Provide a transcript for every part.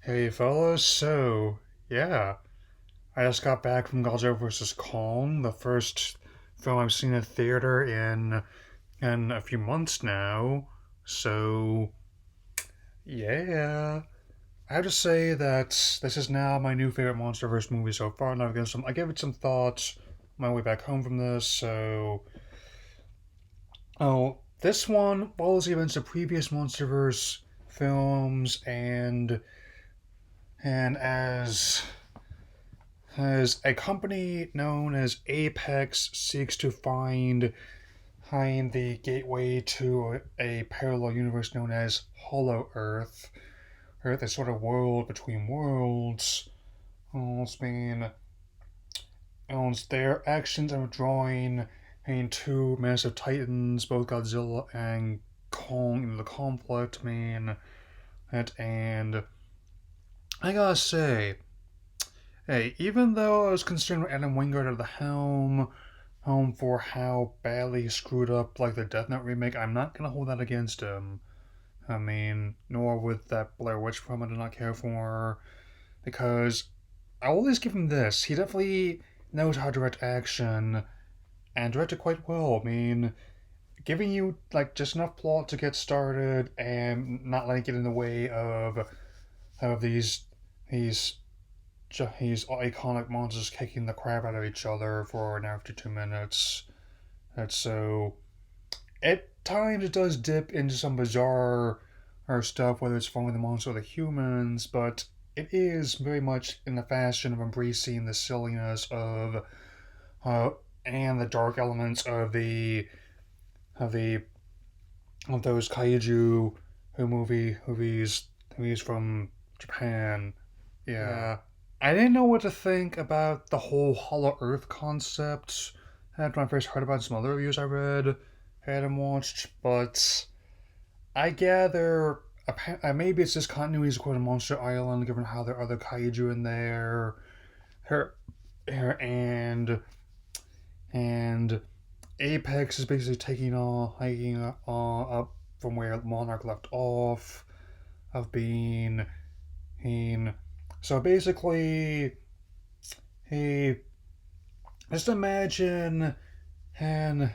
Hey fellas, yeah, I just got back from Godzilla vs. Kong, the first film I've seen in theater in a few months now. So yeah, I have to say that this is now my new favorite Monsterverse movie so far, and I gave it some thoughts on my way back home from this. This one follows the events of previous Monsterverse films, and as a company known as Apex seeks to find the gateway to a parallel universe known as Hollow Earth. Earth is sort of world between worlds. It's been owns their actions are drawing in two massive titans, both Godzilla and Kong, in the conflict. And I gotta say, hey, even though I was concerned with Adam Wingard at the helm for how badly he screwed up like the Death Note remake, I'm not gonna hold that against him. Nor with that Blair Witch film I did not care for, because I will always give him this. He definitely knows how to direct action and direct it quite well. Giving you like just enough plot to get started and not letting it get in the way of these these iconic monsters kicking the crap out of each other for an hour to 2 minutes. That's so. At times, it does dip into some bizarre stuff, whether it's following the monsters or the humans, but it is very much in the fashion of embracing the silliness uh, and the dark elements of the of those kaiju movies from Japan. Yeah. I didn't know what to think about the whole Hollow Earth concept after I first heard about some other reviews I read, had and watched, but I gather maybe it's just continuity according to Monster Island, given how there are other kaiju in there, her, her and Apex is basically hiking up from where Monarch left off, of being so basically he just imagine and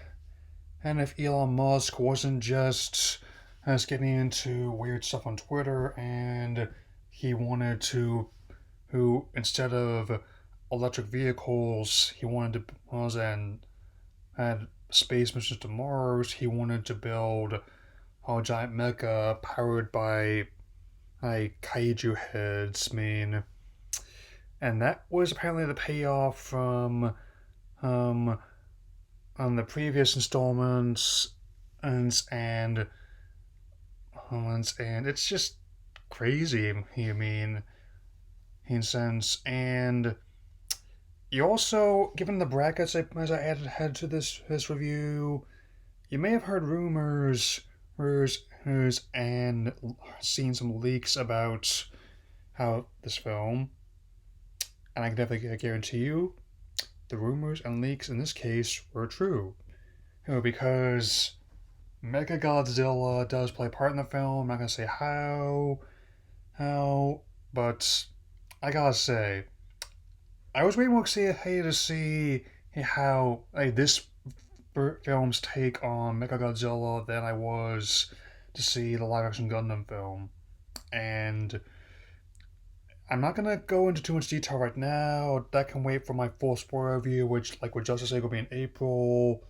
and if Elon Musk wasn't just getting into weird stuff on Twitter and he wanted to who instead of electric vehicles he wanted to was and had space missions to Mars, he wanted to build a giant mecha powered by kaiju heads. And that was apparently the payoff from um on the previous installments, and and it's just crazy. In sense, and you also, given the brackets as I added head to this review, you may have heard rumors and seen some leaks about how this film, and I can definitely guarantee you, the rumors and leaks in this case were true. Because Mega Godzilla does play a part in the film. I'm not gonna say how, but I gotta say, I was way more excited to see how this film's take on Mega Godzilla than I was to see the live action Gundam film. And I'm not gonna go into too much detail right now. That can wait for my full spoiler review, which, like with Justice League, will be in April.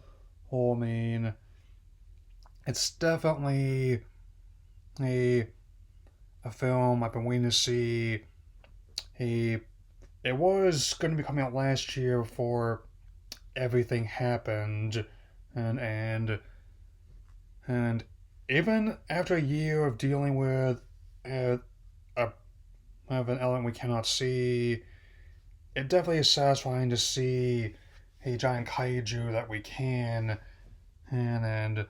Oh, it's definitely a a film I've been waiting to see. He it was going to be coming out last year before everything happened, and and and even after a year of dealing with uh, a of an element we cannot see, it definitely is satisfying to see a giant kaiju that we can. And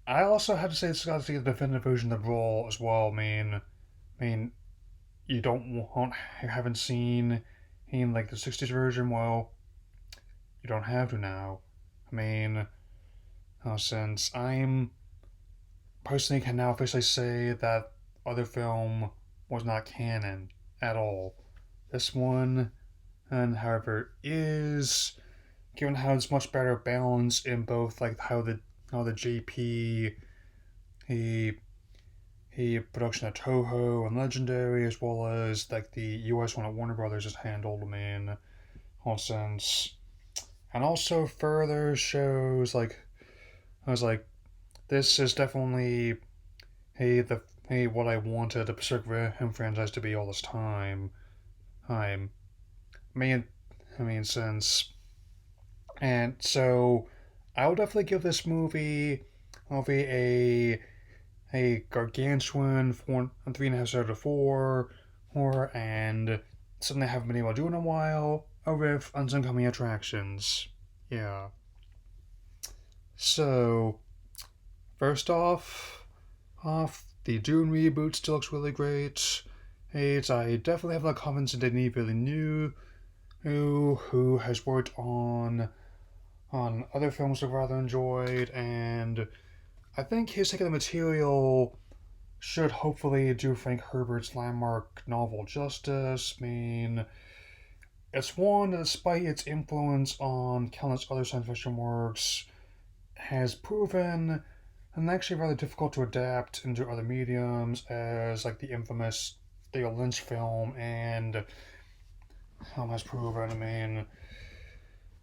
I also have to say this got to see the definitive version of the Brawl as well. I mean, you you haven't seen in like the '60s version. Well, you don't have to now. I mean, since I'm personally can now officially say that other film was not canon at all. This one, and however, is given how it's much better balance in both like how the JP he he production at Toho and Legendary as well as like the US one at Warner Brothers is handled. I mean, all sense, and also further shows like I was like this is definitely the what I wanted the Pacific Rim franchise to be all this time. I'm I mean I mean since and so I would definitely give this movie a gargantuan 3.5 out of 4 horror and something I haven't been able to do in a while. A riff on some coming attractions. Yeah. So first off the Dune reboot still looks really great. I definitely have a lot of confidence in Denis Villeneuve, who has worked on other films I've rather enjoyed, and I think his take on the material should hopefully do Frank Herbert's landmark novel justice. I mean, it's one that, despite its influence on countless other science fiction works, has proven and actually rather difficult to adapt into other mediums, as like the infamous David Lynch film and has proven. I mean,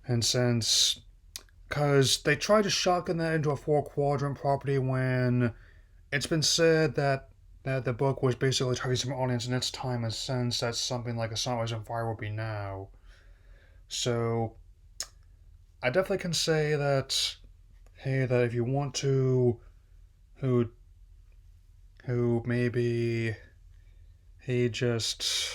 and since because they tried to shotgun that into a four quadrant property when it's been said that the book was basically targeting some audience in its time, and since that's something like A Sunrise on Fire would be now. So I definitely can say that that if you want to who maybe he just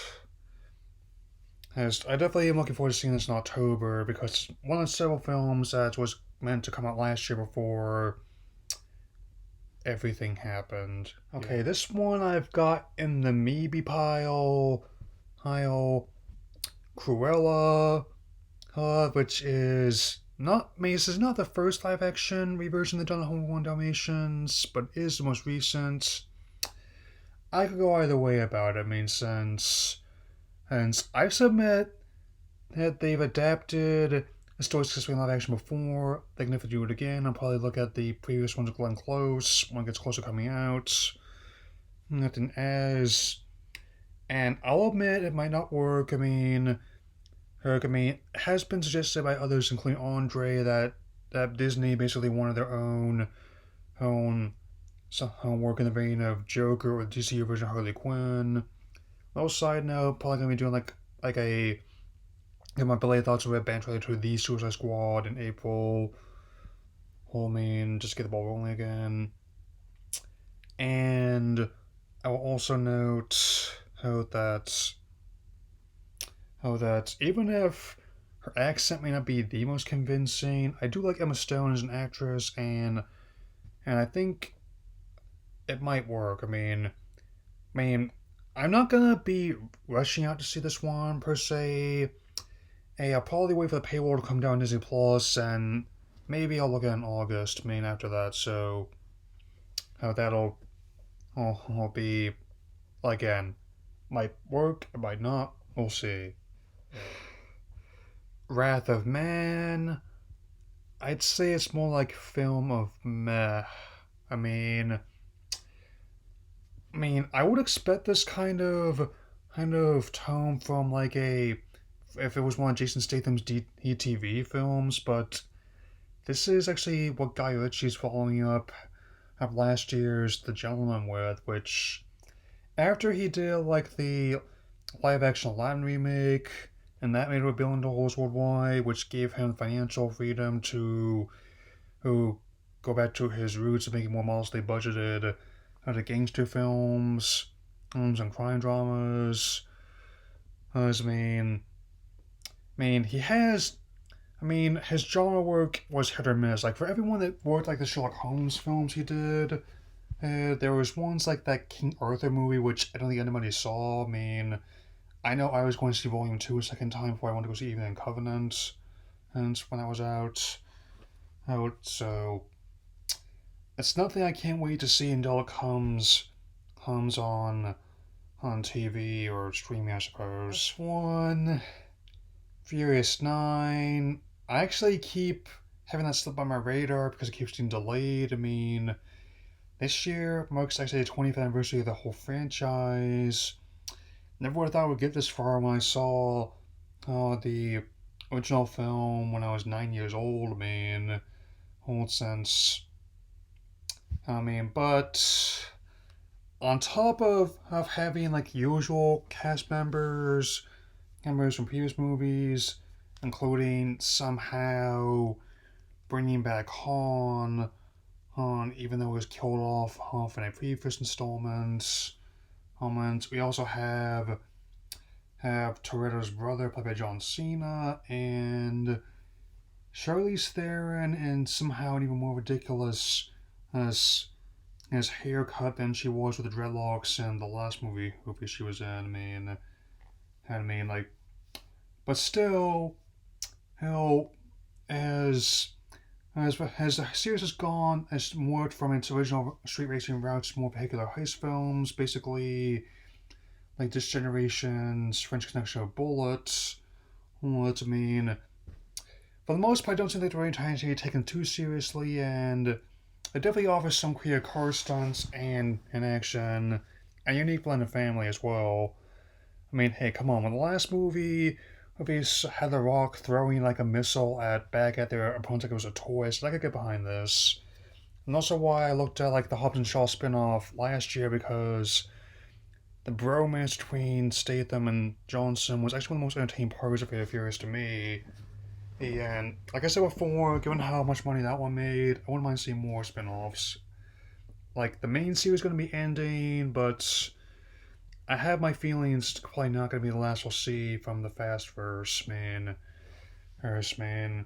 has I definitely am looking forward to seeing this in October because it's one of several films that was meant to come out last year before everything happened. Okay, yeah. This one I've got in the maybe pile Cruella, which is not. I mean, this is not the first live action reversion they've done of Home Alone Dalmatians, but is the most recent. I could go either way about it. I mean, since I submit that they've adapted a story successfully in live action before, they can definitely do it again. I'll probably look at the previous ones with Glenn Close when it gets closer coming out. Nothing as, and I'll admit it might not work. I mean, it has been suggested by others, including Andre, that Disney basically wanted their own work in the vein of Joker or the DCU version of Harley Quinn. Little side note, probably gonna be doing like a get my belated thoughts of Red Band trailer to the Suicide Squad in April. I mean, just get the ball rolling again. And I will also note that even if her accent may not be the most convincing, I do like Emma Stone as an actress, and I think it might work. I mean, I'm not gonna be rushing out to see this one per se. Hey, I'll probably wait for the paywall to come down on Disney Plus, and maybe I'll look at it in August. I mean, after that, so how that'll I'll be again. Might work, it might not. We'll see. Wrath of Man. I'd say it's more like film of meh. I mean, I would expect this kind of tone from like if it was one of Jason Statham's ETV films, but this is actually what Guy Ritchie's following up of last year's The Gentleman with, which after he did like the live action Aladdin remake, and that made over $1 billion worldwide, which gave him financial freedom to go back to his roots of making more modestly budgeted the gangster films and crime dramas. He has. His genre work was hit or miss. Like, for everyone that worked like the Sherlock Holmes films he did, there was ones like that King Arthur movie, which I don't think anybody saw. I know I was going to see Volume 2 a second time before I went to go see Evening Covenant, and when that was out. So it's nothing I can't wait to see until it comes on on TV or streaming, I suppose. This one, Furious 9. I actually keep having that slip on my radar because it keeps getting delayed. I mean, this year marks actually the 20th anniversary of the whole franchise. Never would have thought I would get this far when I saw the original film when I was 9 years old. I mean, old since. I mean, but on top of having like usual cast members from previous movies, including somehow bringing back Han, even though he was killed off in a previous installment. We also have Toretto's brother played by John Cena and Charlize Theron, and somehow an even more ridiculous as his haircut than she was with the dreadlocks in the last movie she was in. Like, but still, hell, as as the series has gone, as more from its original street racing routes, more vehicular heist films, basically like this generation's French Connection of Bullets. What I mean, for the most part, I don't think they're really trying to be taken too seriously, and it definitely offers some creative car stunts and action, and a unique blend of family as well. I mean, hey, come on, when the last movie had The Rock throwing like a missile back at their opponents like it was a toy, so I could get behind this. And also why I looked at like the Hobbs and Shaw spin-off last year because the bromance between Statham and Johnson was actually one of the most entertaining parts of Furious to me. And like I said before, given how much money that one made, I wouldn't mind seeing more spin-offs. Like the main series is going to be ending, but I have my feelings it's probably not going to be the last we'll see from the Fastverse, man. Man.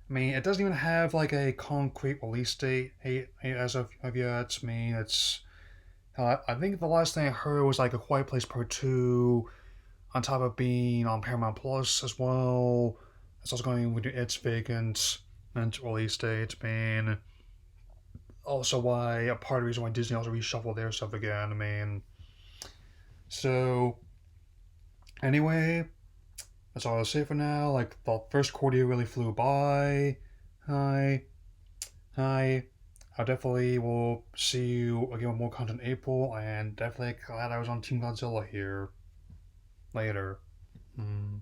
I mean, it doesn't even have like a concrete release date as of yet. I mean, it's. I think the last thing I heard was like A Quiet Place Part 2, on top of being on Paramount Plus as well. It's also going with its vacant release date, man. Also, why a part of the reason why Disney also reshuffled their stuff again. I mean, so anyway, that's all I'll say for now. Like the first quarter really flew by. Hi, hi. I definitely will see you again with more content in April, and definitely glad I was on Team Godzilla here later. Mm.